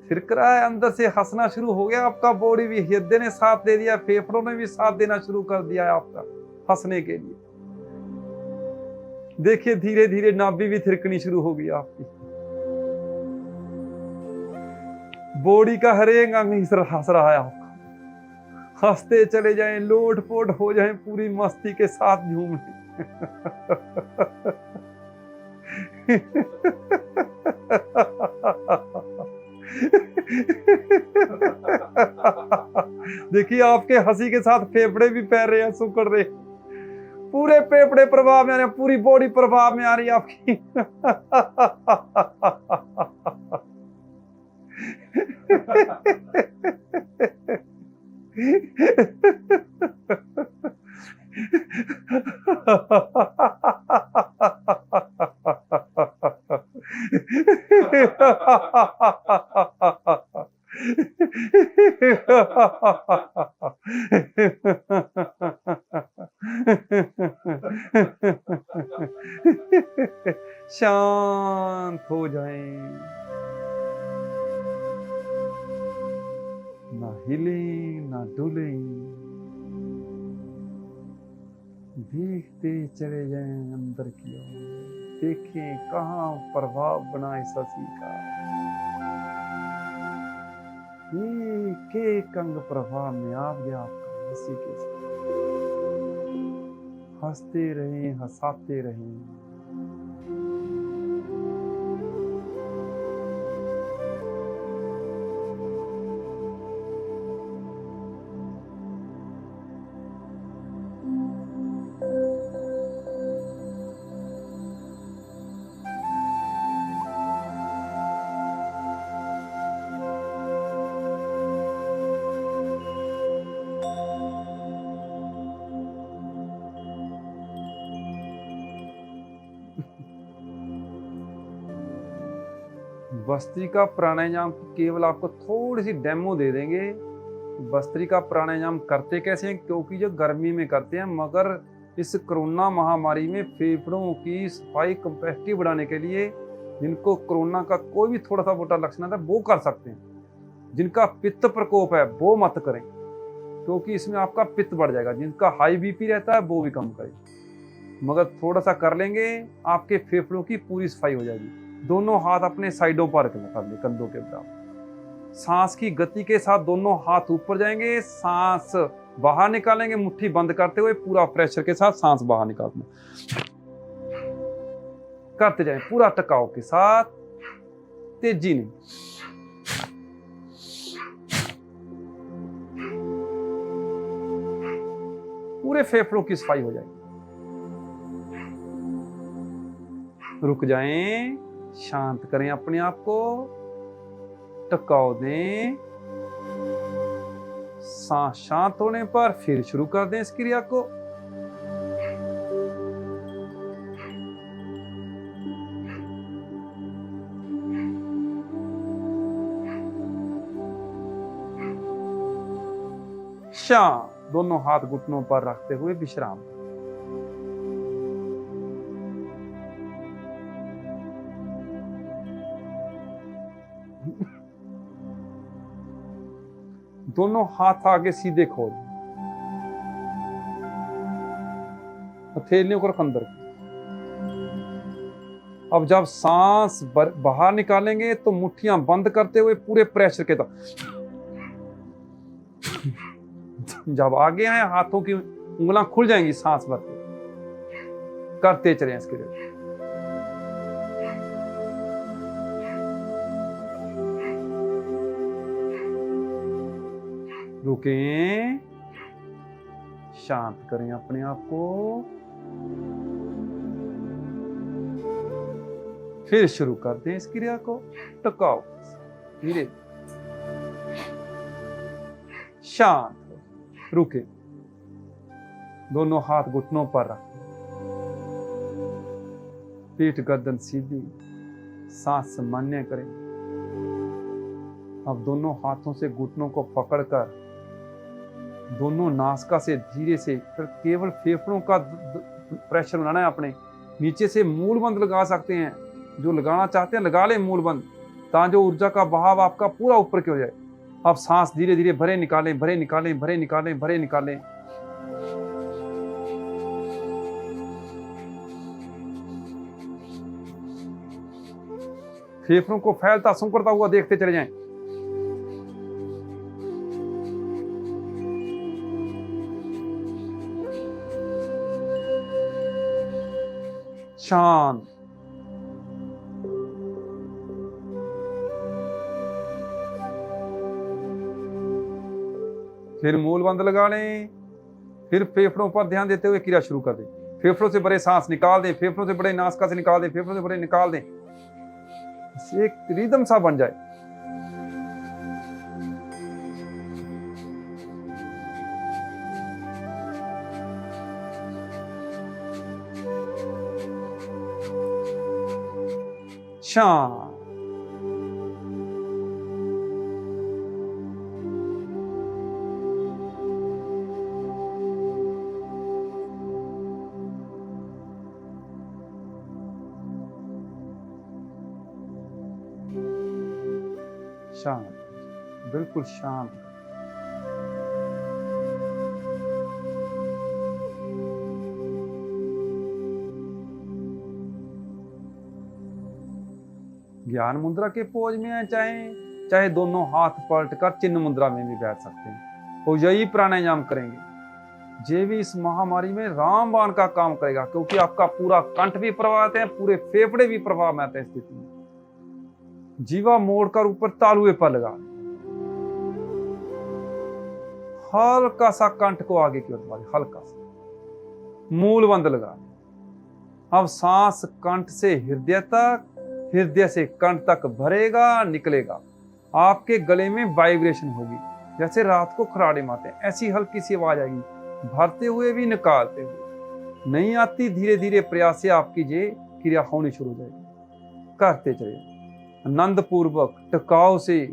A: फिर है अंदर से हंसना शुरू हो गया आपका, बॉडी भी, हृदय ने साथ दे दिया, फेफड़ों ने भी साथ देना शुरू कर दिया है आपका हंसने के लिए। देखिए धीरे धीरे नाभि भी थिरकनी शुरू हो गई आपकी। बॉडी का हर एक अंग हंस रहा है आपका। हंसते चले जाएं, लोटपोट हो जाएं, पूरी मस्ती के साथ झूम देखिए आपके हंसी के साथ फेफड़े भी पैर रहे हैं, सुकड़ रहे, पूरे फेफड़े प्रभाव में आ रहे हैं, पूरी बॉडी प्रभाव में आ रही है आपकी। शांत हो जाएं, ना हिलें ना डुलें, देखते चले जाएं अंदर की ओर। देखें कहाँ प्रभाव बना इस हंसी का, एक एक अंग प्रभाव में आ गया आपका हंसी के साथ। हंसते रहें, हंसाते रहें। भस्त्रिका प्राणायाम की केवल आपको थोड़ी सी डेमो दे देंगे। भस्त्रिका प्राणायाम करते कैसे हैं, क्योंकि जो गर्मी में करते हैं, मगर इस कोरोना महामारी में फेफड़ों की सफाई कैपेसिटी बढ़ाने के लिए जिनको कोरोना का कोई भी थोड़ा सा मोटा लक्षण है वो कर सकते हैं। जिनका पित्त प्रकोप है वो मत करें, क्योंकि इसमें आपका पित्त बढ़ जाएगा। जिनका हाई बीपी रहता है वो भी कम करें, मगर थोड़ा सा कर लेंगे आपके फेफड़ों की पूरी सफाई हो जाएगी। दोनों हाथ अपने साइडों पर कर ले, कंधों के बराबर। सांस की गति के साथ दोनों हाथ ऊपर जाएंगे, सांस बाहर निकालेंगे, मुट्ठी बंद करते हुए पूरा प्रेशर के साथ सांस बाहर निकालना करते जाएं, पूरा टकाव के साथ, तेजी नहीं। पूरे फेफड़ों की सफाई हो जाएगी। रुक जाएं, शांत करें अपने आप को, टकाव दें। सांस शांत होने पर फिर शुरू कर दें इस क्रिया को। शांत, दोनों हाथ घुटनों पर रखते हुए विश्राम। दोनों हाथ आगे सीधे खोल, हथेलियों को रख अंदर। अब जब सांस बाहर निकालेंगे तो मुट्ठियां बंद करते हुए पूरे प्रेशर के साथ। जब आगे आए हाथों की उंगलियां खुल जाएंगी सांस भरते, करते चलें इसके लिए। रुकें, शांत करें अपने आप को, फिर शुरू कर दें इस क्रिया को। टकाओ, धीरे, शांत, रुके, दोनों हाथ घुटनों पर रखें, पीठ गर्दन सीधी, सांस सामान्य करें। अब दोनों हाथों से घुटनों को पकड़कर दोनों नासिका से धीरे से, फिर केवल फेफड़ों का प्रेशर बनाना है अपने। नीचे से मूल बंद लगा सकते हैं, जो लगाना चाहते हैं लगा लें मूल बंद, ताकि जो ऊर्जा का बहाव आपका पूरा ऊपर की हो जाए। अब सांस धीरे धीरे भरे निकालें, भरे निकालें, भरे निकालें, भरे निकालें। फेफड़ों को फैलता सिकुड़ता हुआ देखते चले जाएं। शांत। फिर मूल बंद लगा लें। फिर फेफड़ों पर ध्यान देते हुए क्रिया शुरू कर दें। फेफड़ों से बड़े सांस निकाल दें, फेफड़ों से बड़े नासिका से निकाल दें, फेफड़ों से बड़े निकाल दें। एक रिदम सा बन जाए। शांत। शांत, बिल्कुल शांत। ज्ञान मुद्रा के पोज में है, चाहे दोनों हाथ पलट कर चिन्ह मुद्रा में भी बैठ सकते हैं और यही प्राणायाम करेंगे। ये भी इस महामारी में रामबाण का काम करेगा, क्योंकि आपका पूरा कंठ भी प्रभावित है, पूरे फेफड़े भी प्रभावित है। स्थिति में जीवा मोड़कर ऊपर तालुए पर लगा, हल्का सा कंठ को आगे की ओर बढ़ाए, हल्का सा। मूल बंद लगा। अब सांस कंठ से हृदय तक, हृदय से कंठ तक भरेगा, निकलेगा। आपके गले में वाइब्रेशन होगी, जैसे रात को खराड़े मारते हैं, ऐसी हल्की सी आवाज आएगी, भरते हुए भी निकालते हुए। नहीं आती, धीरे धीरे प्रयास से आपकी ये क्रिया होनी शुरू हो जाएगी। करते चलिए आनंद पूर्वक, टिकाव से।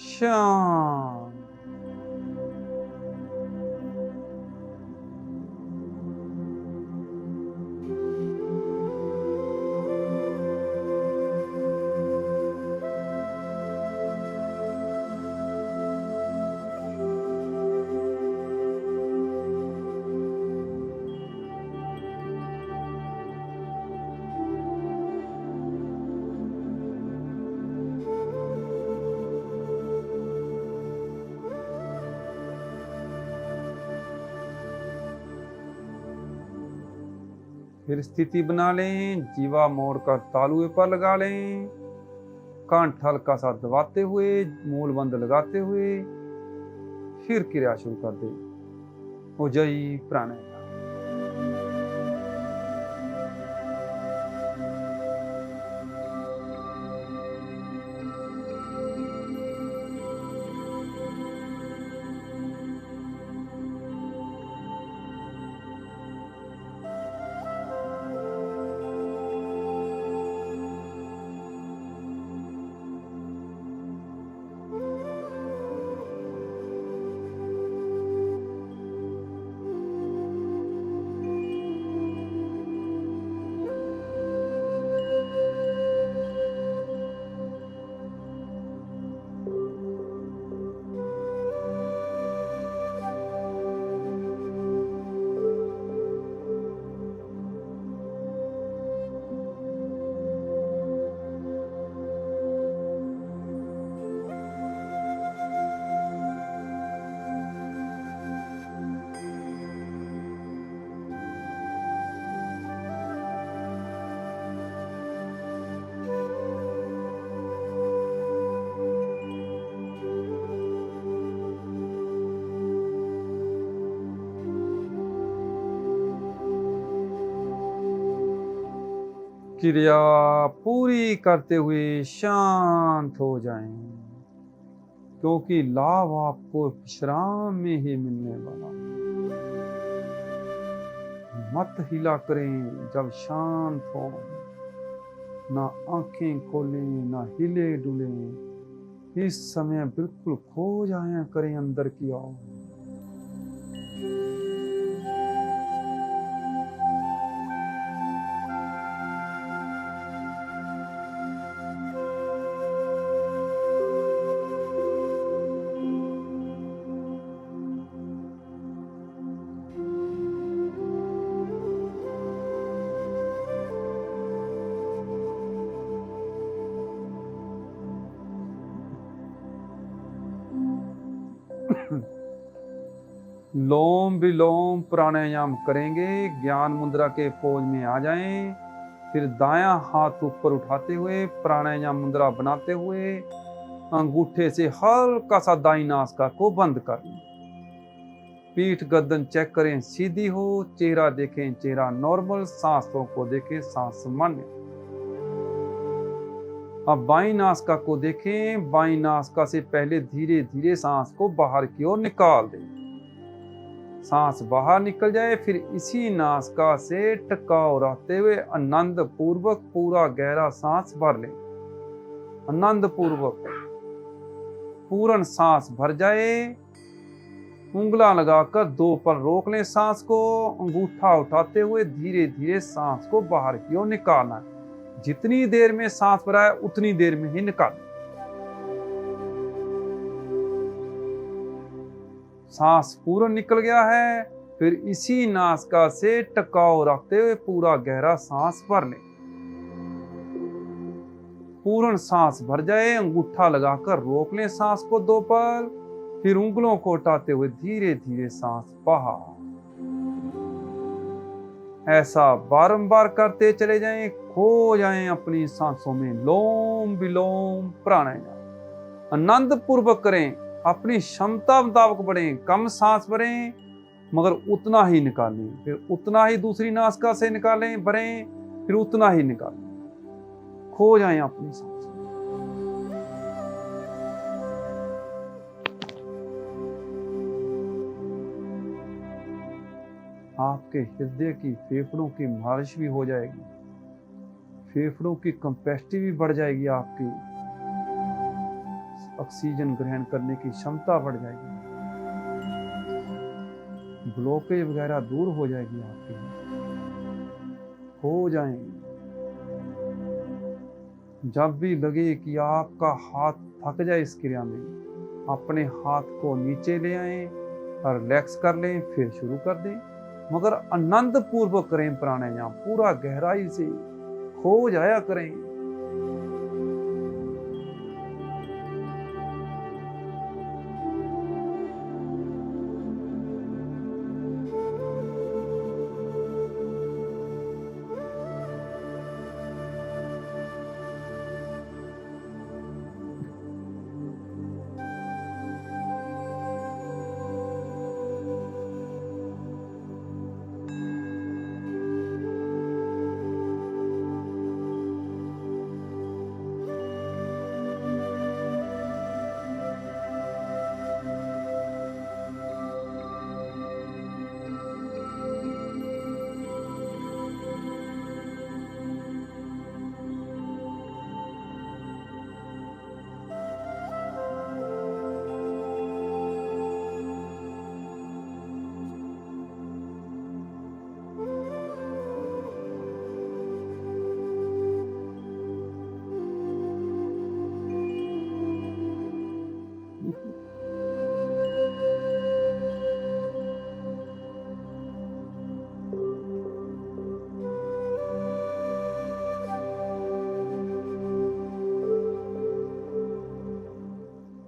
A: शांत। फिर स्थिति बना लें, जीवा मोड़कर तालुए पर लगा लें, कंठ हल्का सा दबाते हुए, मूल बंद लगाते हुए, फिर क्रिया शुरू कर दें। उज्जयी प्राणायाम। क्रिया पूरी करते हुए शांत हो जाएं, क्योंकि लाभ आपको विश्राम में ही मिलने वाला है। मत हिला करें जब शांत हो, ना आंखें खोलें ना हिले डुलें। इस समय बिल्कुल खो जाया करें अंदर की ओर। लोम विलोम प्राणायाम करेंगे। ज्ञान मुद्रा के पोज में आ जाएं। फिर दायां हाथ ऊपर उठाते हुए प्राणायाम मुद्रा बनाते हुए अंगूठे से हल्का सा दाईं नासिका को बंद कर लें। पीठ गर्दन चेक करें सीधी हो, चेहरा देखें चेहरा नॉर्मल, सांसों को देखें सांस सामान्य। अब बाईं नासिका को देखें। बाईं नासिका से पहले धीरे धीरे सांस को बाहर की ओर निकाल दें। सांस बाहर निकल जाए, फिर इसी नासिका से टकाव रहते हुए आनंद पूर्वक पूरा गहरा सांस भर लें। आनंद पूर्वक पूर्ण सांस भर जाए। उंगला लगाकर 2 पल रोक लें सांस को। अंगूठा उठाते हुए धीरे धीरे सांस को बाहर की ओर निकालना है। जितनी देर में सांस भरा है उतनी देर में ही निकालें। सांस पूर्ण निकल गया है, फिर इसी नासिका से टकाव रखते हुए पूरा गहरा सांस भर लें। पूर्ण सांस भर जाए, अंगूठा लगाकर रोक लें सांस को 2 पल, फिर उंगलों को उठाते हुए धीरे धीरे सांस बाहर। ऐसा बारंबार करते चले जाएं, खो जाएं अपनी सांसों में। लोम विलोम प्राणायाम आनंद पूर्वक करें, अपनी क्षमता मुताबिक बढ़ें। कम सांस भरें मगर उतना ही निकालें, फिर उतना ही दूसरी नासिका से निकालें, भरें, फिर उतना ही निकालें। खो जाएं अपनी सांस। आपके हृदय की फेफड़ों की मालिश भी हो जाएगी, फेफड़ों की कैपेसिटी भी बढ़ जाएगी, आपकी ऑक्सीजन ग्रहण करने की क्षमता बढ़ जाएगी, ब्लॉकेज वगैरह दूर हो जाएगी आपकी। हो जाएंगे। जब भी लगे कि आपका हाथ थक जाए इस क्रिया में, अपने हाथ को नीचे ले आए और रिलैक्स कर लें, फिर शुरू कर दें। मगर आनंद पूर्वक करें प्राणायाम, पूरा गहराई से खो जाया करें।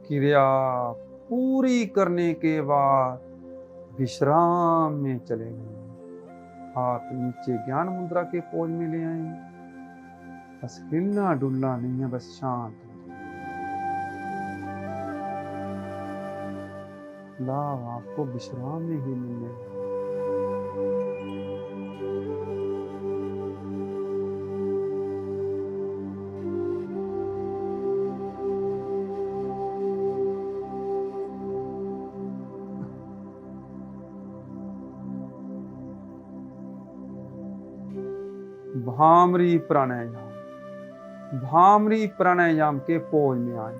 A: क्रिया पूरी करने के बाद विश्राम में चले गए। हाथ नीचे ज्ञान मुद्रा के पोज में ले आए। बस हिलना डुलना नहीं है, बस शांत लाभ आपको विश्राम में ही मिलेगा। भामरी प्राणायाम। भामरी प्राणायाम के पोज में आए।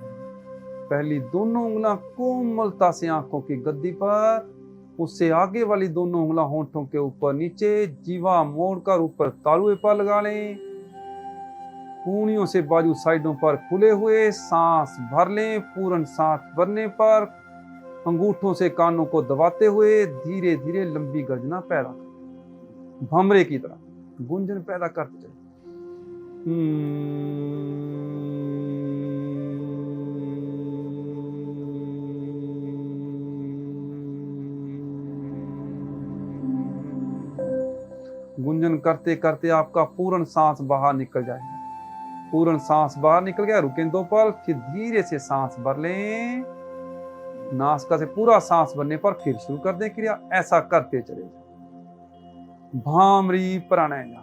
A: पहली दोनों उंगलियां कोमलता से आंखों की गद्दी पर, उससे आगे वाली दोनों उंगलियां होंठों के ऊपर नीचे, जीवा मोड़कर ऊपर तालुए पर लगा लें। कूणियों से बाजू साइडों पर खुले हुए सांस भर लें। पूर्ण सांस भरने पर अंगूठों से कानों को दबाते हुए धीरे धीरे लंबी गर्जना पैदा करें, भमरे की तरह गुंजन पैदा करते चले। गुंजन करते करते आपका पूर्ण सांस बाहर निकल जाएगा। पूर्ण सांस बाहर निकल गया, रुकें 2 पल, फिर धीरे से सांस भर लें। नासिका से पूरा सांस भरने पर फिर शुरू कर दें क्रिया। ऐसा करते चले जाएं। भामरी प्राणायाम।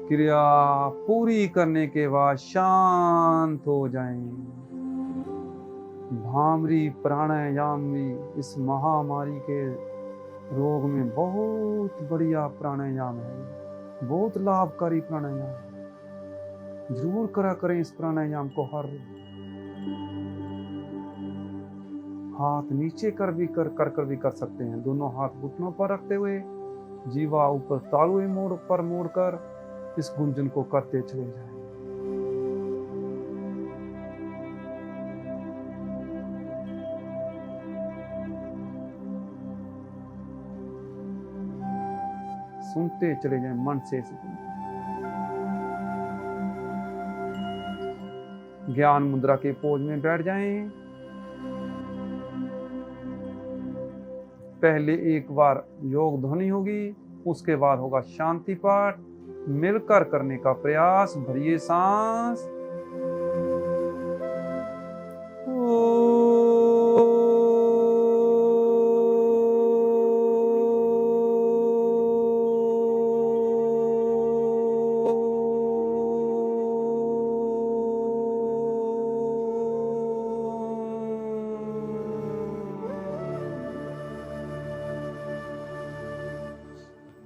A: क्रिया पूरी करने के बाद शांत हो जाएं। भामरी प्राणायाम भी इस महामारी के रोग में बहुत बढ़िया प्राणायाम है, बहुत लाभकारी प्राणायाम है। जरूर करा करें इस प्राणायाम को हर रोज। हाथ नीचे कर भी कर सकते हैं। दोनों हाथ घुटनों पर रखते हुए जीवा ऊपर तालुए मोड़ पर मोड़कर इस गुंजन को करते चले जाएं। सुनते चले जाएं मन से। ज्ञान मुद्रा के पोज में बैठ जाएं। पहले एक बार योग ध्वनि होगी, उसके बाद होगा शांति पाठ। मिलकर करने का प्रयास। भरिए सांस।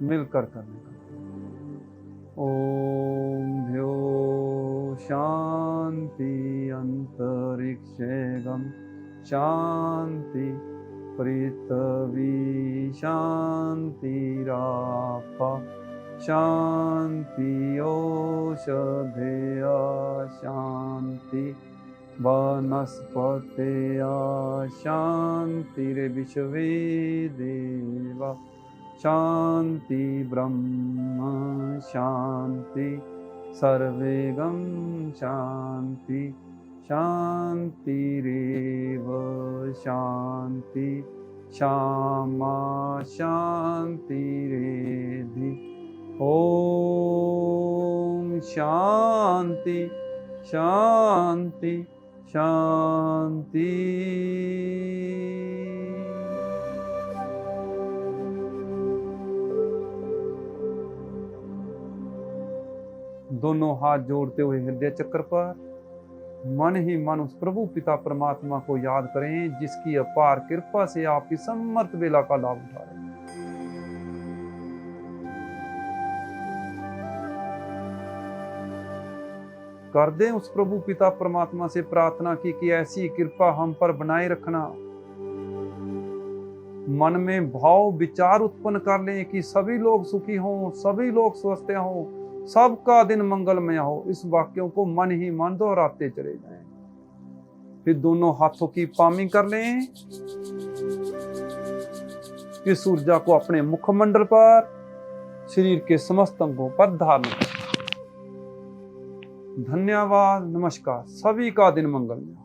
A: मिलकर करने का। ओम भ्यो शांति अंतरिक्षे गम शांति पृथ्वी शांतिराप शांति औषधेया शांति वनस्पतया शांतिर्विश्वे देवा शांति ब्रह्म शांति सर्वेगम शांति शांतिरेव शांति श्यामा शांतिरेधि। ओम शांति शांति शांति। दोनों हाथ जोड़ते हुए हृदय चक्र पर मन ही मन उस प्रभु पिता परमात्मा को याद करें, जिसकी अपार कृपा से आपकी समर्थ बेला का लाभ उठा रहे हैं। कर दें उस प्रभु पिता परमात्मा से प्रार्थना की कि ऐसी कृपा हम पर बनाए रखना। मन में भाव विचार उत्पन्न कर लें कि सभी लोग सुखी हों, सभी लोग स्वस्थ हों, सबका दिन मंगलमय हो। इस वाक्यों को मन ही मन दोहराते चले जाएं। फिर दोनों हाथों की पामिंग कर लें। इस ऊर्जा को अपने मुखमंडल पर, शरीर के समस्त अंगों पर धारण करें। धन्यवाद। नमस्कार। सभी का दिन मंगलमय।